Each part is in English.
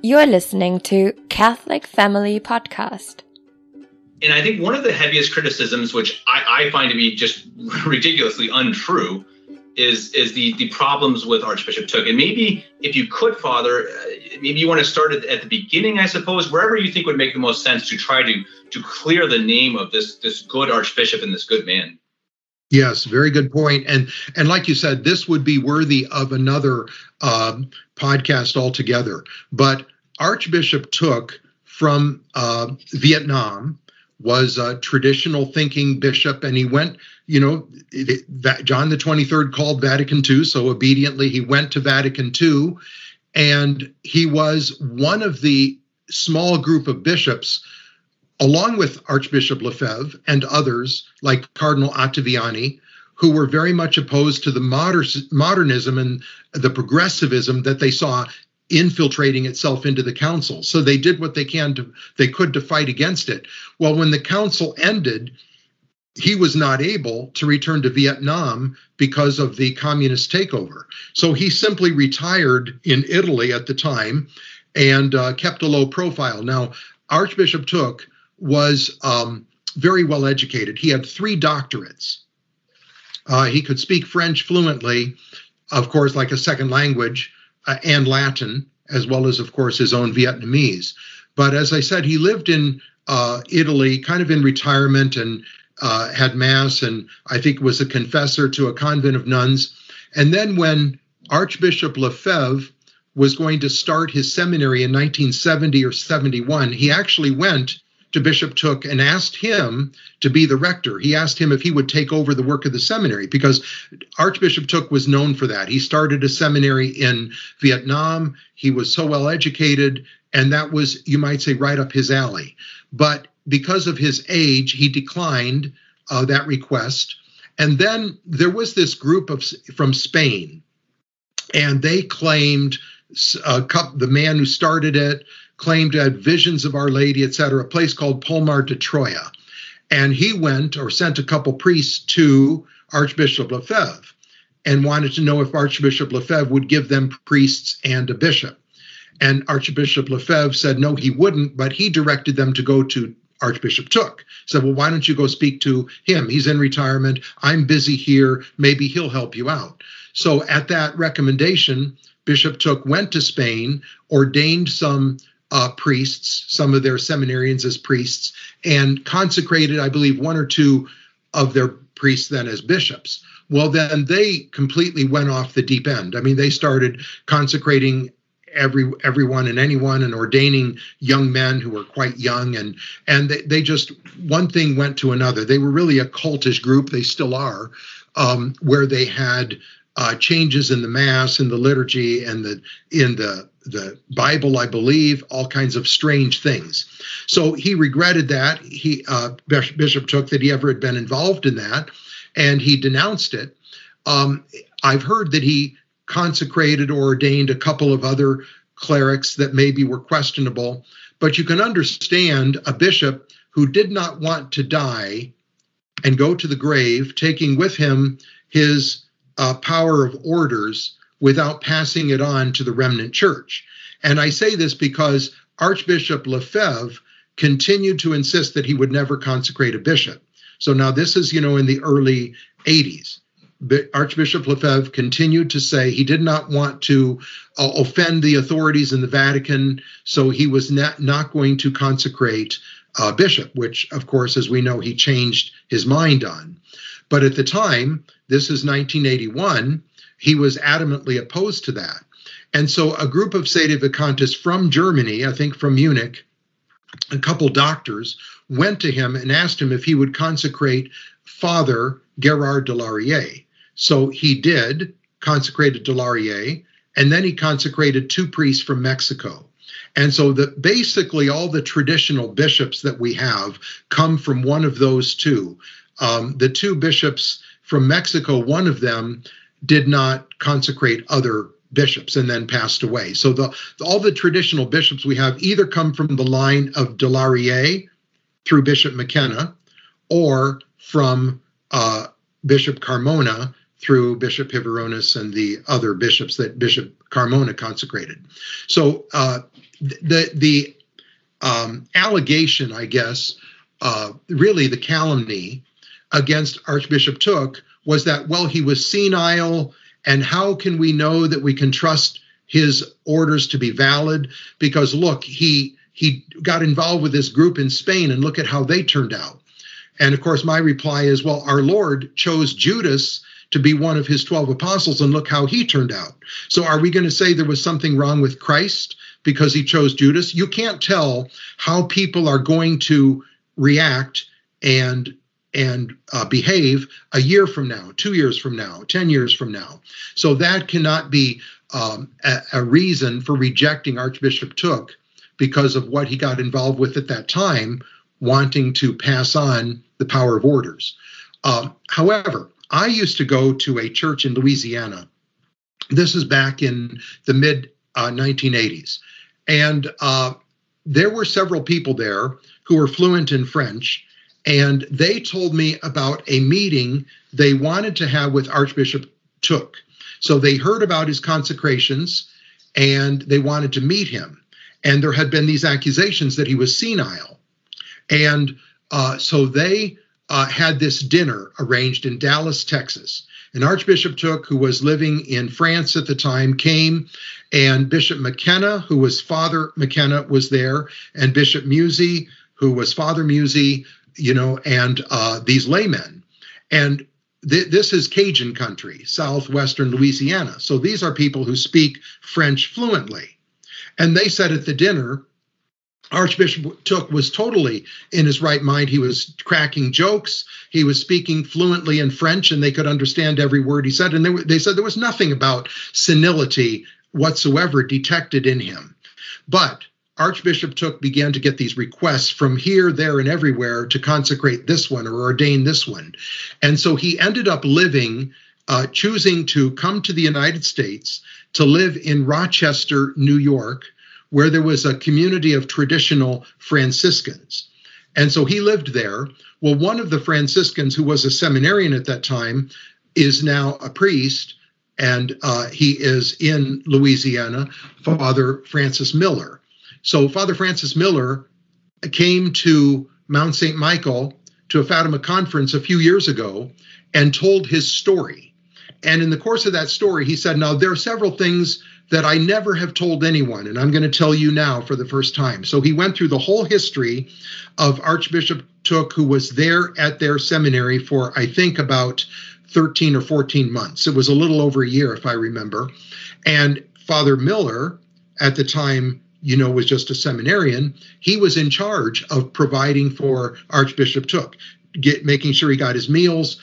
You're listening to Catholic Family Podcast. And I think one of the heaviest criticisms, which I find to be just ridiculously untrue, is the problems with Archbishop Thuc. And maybe if you could, Father, maybe you want to start at the beginning, I suppose, wherever you think would make the most sense to try to clear the name of this good Archbishop and this good man. Yes, very good point. And like you said, this would be worthy of another podcast altogether. But Archbishop Thuc from Vietnam was a traditional thinking bishop, and he went, John the 23rd called Vatican II, so obediently he went to Vatican II, and he was one of the small group of bishops, along with Archbishop Lefebvre and others like Cardinal Ottaviani, who were very much opposed to the modernism and the progressivism that they saw infiltrating itself into the council. So they did what they could to fight against it. Well, when the council ended, he was not able to return to Vietnam because of the communist takeover. So he simply retired in Italy at the time and kept a low profile. Now, Archbishop Thuc was very well educated. He had 3 doctorates. He could speak French fluently, of course, like a second language, and Latin, as well as, of course, his own Vietnamese. But as I said, he lived in Italy, kind of in retirement, and had Mass, and I think was a confessor to a convent of nuns. And then when Archbishop Lefebvre was going to start his seminary in 1970 or 71, he actually went to Bishop Thuc and asked him to be the rector. He asked him if he would take over the work of the seminary, because Archbishop Thuc was known for that. He started a seminary in Vietnam. He was so well educated, and that was, you might say, right up his alley. But because of his age, he declined that request. And then there was this group from Spain, and they claimed, the man who started it claimed to have visions of Our Lady, etc., a place called Palmar de Troya. And he went or sent a couple priests to Archbishop Lefebvre and wanted to know if Archbishop Lefebvre would give them priests and a bishop. And Archbishop Lefebvre said no, he wouldn't, but he directed them to go to Archbishop Thuc. Said, well, why don't you go speak to him? He's in retirement. I'm busy here. Maybe he'll help you out. So at that recommendation, Bishop Thuc went to Spain, ordained some priests, some of their seminarians as priests, and consecrated, I believe, 1 or 2 of their priests then as bishops. Well, then they completely went off the deep end. I mean, they started consecrating everyone and anyone and ordaining young men who were quite young, and they just, one thing went to another. They were really a cultish group. They still are, where they had changes in the Mass, in the liturgy, and in the Bible, I believe, all kinds of strange things. So he regretted that. Bishop Thuc, that he ever had been involved in that, and he denounced it. I've heard that he consecrated or ordained a couple of other clerics that maybe were questionable, but you can understand a bishop who did not want to die and go to the grave, taking with him his power of orders without passing it on to the remnant church. And I say this because Archbishop Lefebvre continued to insist that he would never consecrate a bishop. So now this is, in the early 80s. Archbishop Lefebvre continued to say he did not want to offend the authorities in the Vatican, so he was not going to consecrate a bishop, which, of course, as we know, he changed his mind on. But at the time, this is 1981, he was adamantly opposed to that. And so a group of sedevacantists from Germany, I think from Munich, a couple doctors, went to him and asked him if he would consecrate Father Gerard de Laurier. So he did, consecrated de Laurier, and then he consecrated 2 priests from Mexico. And so basically all the traditional bishops that we have come from one of those 2. The 2 bishops from Mexico, one of them did not consecrate other bishops and then passed away. So all the traditional bishops we have either come from the line of de Laurier through Bishop McKenna, or from Bishop Carmona through Bishop Pivarunas and the other bishops that Bishop Carmona consecrated. So the allegation, I guess, really the calumny against Archbishop Thuc was that, well, he was senile, and how can we know that we can trust his orders to be valid? Because look, he got involved with this group in Spain, and look at how they turned out. And of course, my reply is, well, our Lord chose Judas to be one of his 12 apostles, and look how he turned out. So are we going to say there was something wrong with Christ because he chose Judas? You can't tell how people are going to react and behave a year from now, 2 years from now, 10 years from now. So that cannot be a reason for rejecting Archbishop Thuc because of what he got involved with at that time, wanting to pass on the power of orders. However, I used to go to a church in Louisiana. This is back in the mid 1980s. And there were several people there who were fluent in French. And they told me about a meeting they wanted to have with Archbishop Thuc. So they heard about his consecrations and they wanted to meet him. And there had been these accusations that he was senile. And so they had this dinner arranged in Dallas, Texas. And Archbishop Thuc, who was living in France at the time, came, and Bishop McKenna, who was Father McKenna, was there, and Bishop Musey, who was Father Musey, and these laymen. And this is Cajun country, southwestern Louisiana. So these are people who speak French fluently. And they said at the dinner, Archbishop Thuc was totally in his right mind. He was cracking jokes. He was speaking fluently in French, and they could understand every word he said. And they said there was nothing about senility whatsoever detected in him. But Archbishop Thuc began to get these requests from here, there, and everywhere to consecrate this one or ordain this one. And so he ended up choosing to come to the United States to live in Rochester, New York, where there was a community of traditional Franciscans. And so he lived there. Well, one of the Franciscans, who was a seminarian at that time, is now a priest, and he is in Louisiana, Father Francis Miller. So Father Francis Miller came to Mount St. Michael to a Fatima conference a few years ago and told his story. And in the course of that story, he said, now, there are several things that I never have told anyone, and I'm going to tell you now for the first time. So he went through the whole history of Archbishop Thuc, who was there at their seminary for, I think, about 13 or 14 months. It was a little over a year, if I remember. And Father Miller, at the time, was just a seminarian. He was in charge of providing for Archbishop Thuc, making sure he got his meals,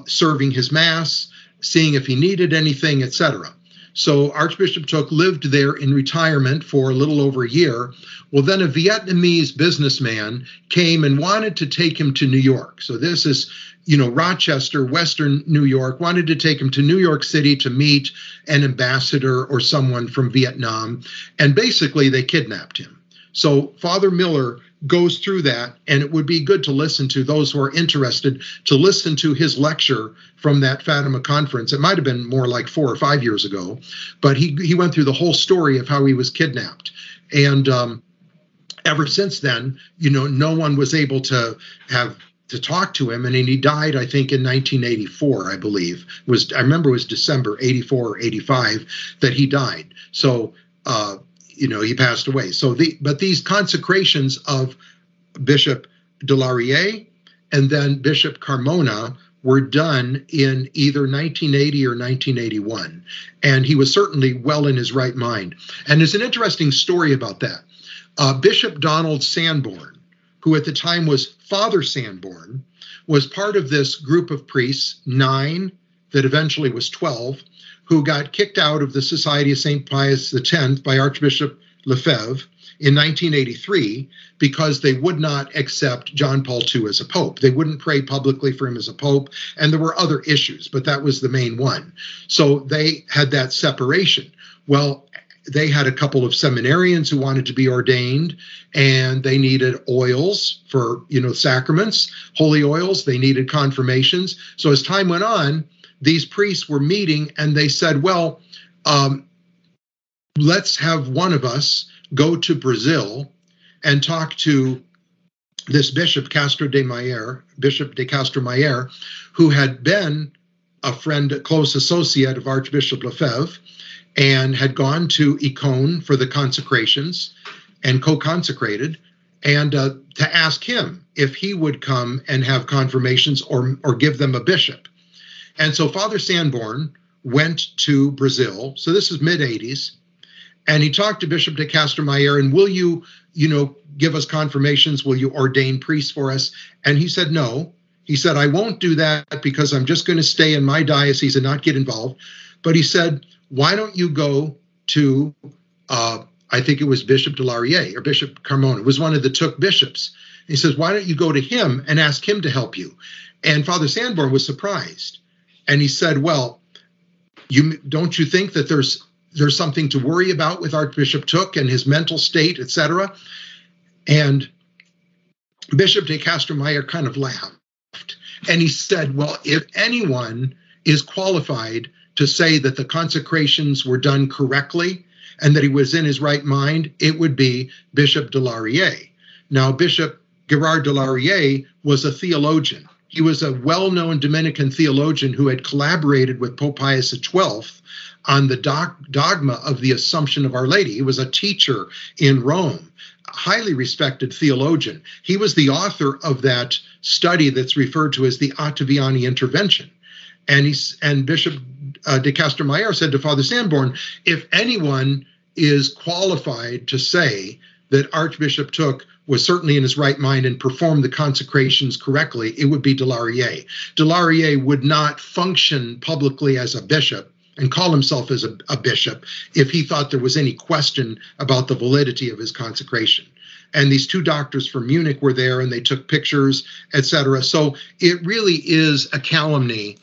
serving his mass, seeing if he needed anything, etc. So Archbishop Thuc lived there in retirement for a little over a year. Well, then a Vietnamese businessman came and wanted to take him to New York. So this is, Rochester, Western New York, wanted to take him to New York City to meet an ambassador or someone from Vietnam. And basically they kidnapped him. So Father Miller goes through that, and it would be good to listen to those who are interested to listen to his lecture from that Fatima conference. It might have been more like 4 or 5 years ago, but he went through the whole story of how he was kidnapped. And ever since then, no one was able to talk to him, and he died, I think, in 1984, I believe. I remember it was December 84 or 85 that he died. So he passed away. So but these consecrations of Bishop de Laurier and then Bishop Carmona were done in either 1980 or 1981. And he was certainly well in his right mind. And there's an interesting story about that. Bishop Donald Sanborn, who at the time was Father Sanborn, was part of this group of priests, 9, that eventually was 12, who got kicked out of the Society of St. Pius X by Archbishop Lefebvre in 1983 because they would not accept John Paul II as a pope. They wouldn't pray publicly for him as a pope, and there were other issues, but that was the main one. So they had that separation. Well, they had a couple of seminarians who wanted to be ordained, and they needed oils for, sacraments, holy oils. They needed confirmations. So as time went on, these priests were meeting, and they said, well, let's have one of us go to Brazil and talk to this Bishop Bishop de Castro Mayer, who had been a friend, a close associate of Archbishop Lefebvre, and had gone to Icone for the consecrations and co-consecrated, and to ask him if he would come and have confirmations or give them a bishop. And so Father Sanborn went to Brazil. So this is mid-80s. And he talked to Bishop de Castro Mayer, and will you give us confirmations? Will you ordain priests for us? And he said, no. He said, I won't do that because I'm just going to stay in my diocese and not get involved. But he said, why don't you go to, I think it was Bishop de Laurier or Bishop Carmona. It was one of the Thuc bishops. He says, why don't you go to him and ask him to help you? And Father Sanborn was surprised. And he said, well, don't you think that there's something to worry about with Archbishop Thuc and his mental state, etc.? And Bishop de Castro Mayer kind of laughed. And he said, well, if anyone is qualified to say that the consecrations were done correctly and that he was in his right mind, it would be Bishop de Laurier. Now, Bishop Gerard de Laurier was a theologian. He was a well-known Dominican theologian who had collaborated with Pope Pius XII on the dogma of the Assumption of Our Lady. He was a teacher in Rome, a highly respected theologian. He was the author of that study that's referred to as the Ottaviani Intervention. And Bishop de Castro Mayer said to Father Sanborn, if anyone is qualified to say that Archbishop Thuc was certainly in his right mind and performed the consecrations correctly, it would be de Laurier. De Laurier would not function publicly as a bishop and call himself as a bishop if he thought there was any question about the validity of his consecration. And these two doctors from Munich were there, and they took pictures, etc. So it really is a calumny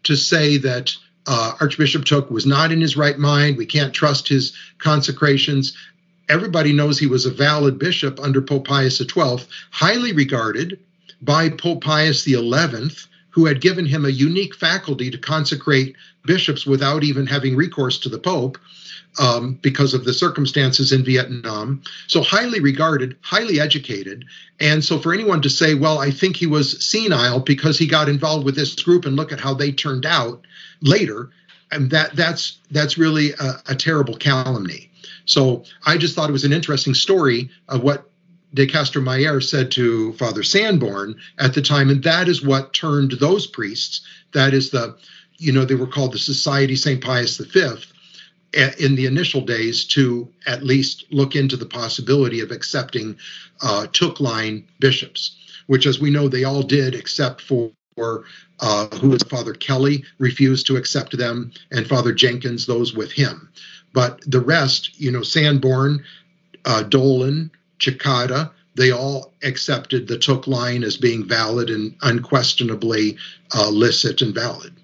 to say that Archbishop Thuc was not in his right mind. We can't trust his consecrations. Everybody knows he was a valid bishop under Pope Pius XII, highly regarded by Pope Pius XI, who had given him a unique faculty to consecrate bishops without even having recourse to the Pope because of the circumstances in Vietnam. So highly regarded, highly educated. And so for anyone to say, well, I think he was senile because he got involved with this group and look at how they turned out later, and that's really a terrible calumny. So I just thought it was an interesting story of what de Castro Mayer said to Father Sanborn at the time, and that is what turned those priests, that is they were called the Society St. Pius V, in the initial days to at least look into the possibility of accepting Thuc line bishops, which, as we know, they all did, except for who was Father Kelly, refused to accept them, and Father Jenkins, those with him. But the rest, Sanborn, Dolan, Cicada, they all accepted the Thuc line as being valid and unquestionably licit and valid.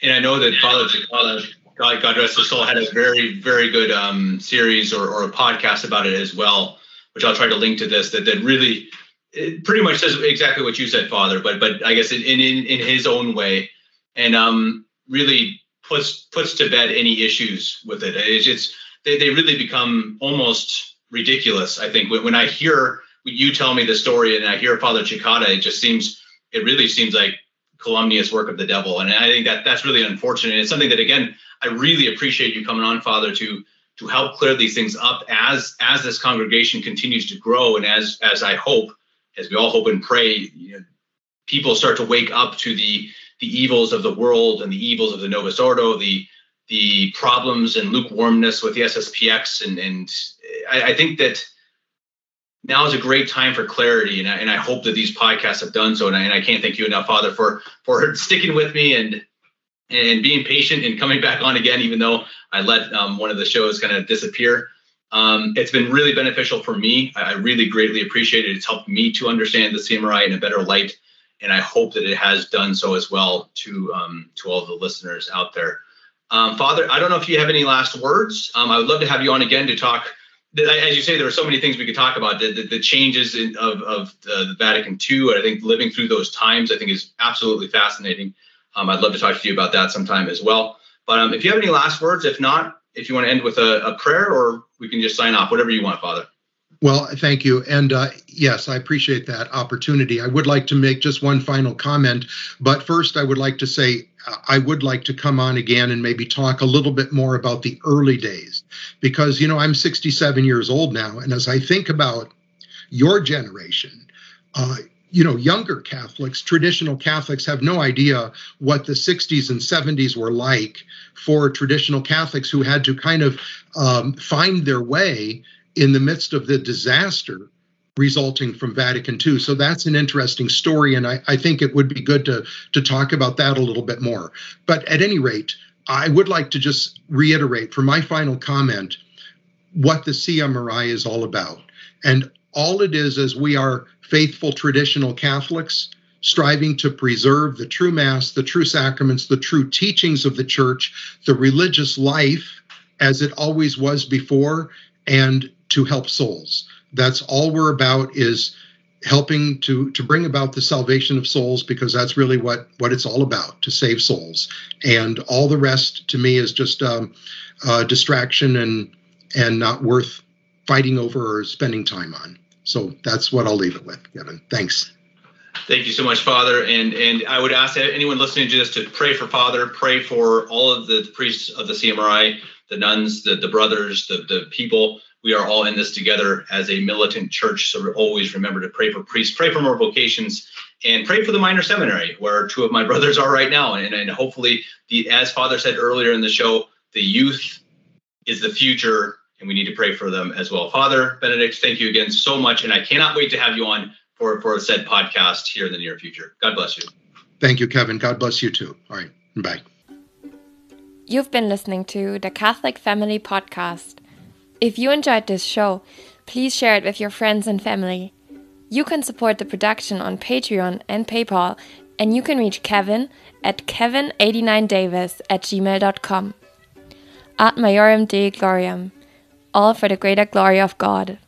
And I know that Father Cicada, God rest his soul, had a very, very good series or a podcast about it as well, which I'll try to link to this, that really, it pretty much says exactly what you said, Father, but I guess in his own way, and really puts to bed any issues with it. It's just, they really become almost ridiculous. I think when I hear you tell me the story and I hear Father Cicada, it really seems like calumnious work of the devil. And I think that's really unfortunate. It's something that, again, I really appreciate you coming on, Father, to help clear these things up as this congregation continues to grow. And as I hope, as we all hope and pray, people start to wake up to the evils of the world and the evils of the Novus Ordo, the problems and lukewarmness with the SSPX. And I think that now is a great time for clarity. And I hope that these podcasts have done so. And I can't thank you enough, Father, for sticking with me and being patient and coming back on again, even though I let one of the shows kind of disappear. It's been really beneficial for me. I really greatly appreciate it. It's helped me to understand the CMRI in a better light. And I hope that it has done so as well to all the listeners out there. Father, I don't know if you have any last words. I would love to have you on again to talk. As you say, there are so many things we could talk about. The changes of the Vatican II. I think living through those times, I think, is absolutely fascinating. I'd love to talk to you about that sometime as well. But if you have any last words, if not, if you want to end with a prayer, or we can just sign off, whatever you want, Father. Well, thank you. And yes, I appreciate that opportunity. I would like to make just one final comment. But first, I would like to say I would like to come on again and maybe talk a little bit more about the early days. Because, I'm 67 years old now. And as I think about your generation, younger Catholics, traditional Catholics have no idea what the 60s and 70s were like for traditional Catholics who had to kind of find their way in the midst of the disaster resulting from Vatican II. So that's an interesting story, and I think it would be good to talk about that a little bit more. But at any rate, I would like to just reiterate for my final comment what the CMRI is all about. And all it is we are faithful traditional Catholics striving to preserve the true Mass, the true sacraments, the true teachings of the Church, the religious life as it always was before, and to help souls. That's all we're about, is helping to bring about the salvation of souls, because that's really what it's all about, to save souls. And all the rest to me is just distraction and not worth fighting over or spending time on. So that's what I'll leave it with, Kevin. Thanks. Thank you so much, Father. And I would ask anyone listening to this to pray for Father, pray for all of the priests of the CMRI, the nuns, the brothers, the people. We are all in this together as a militant church. So always remember to pray for priests, pray for more vocations, and pray for the minor seminary, where two of my brothers are right now. And hopefully, as Father said earlier in the show, the youth is the future, and we need to pray for them as well. Father Benedict, thank you again so much. And I cannot wait to have you on for a said podcast here in the near future. God bless you. Thank you, Kevin. God bless you too. All right. Bye. You've been listening to the Catholic Family Podcast. If you enjoyed this show, please share it with your friends and family. You can support the production on Patreon and PayPal, and you can reach Kevin at kevin89davis@gmail.com. Ad Maiorem Dei Gloriam, all for the greater glory of God.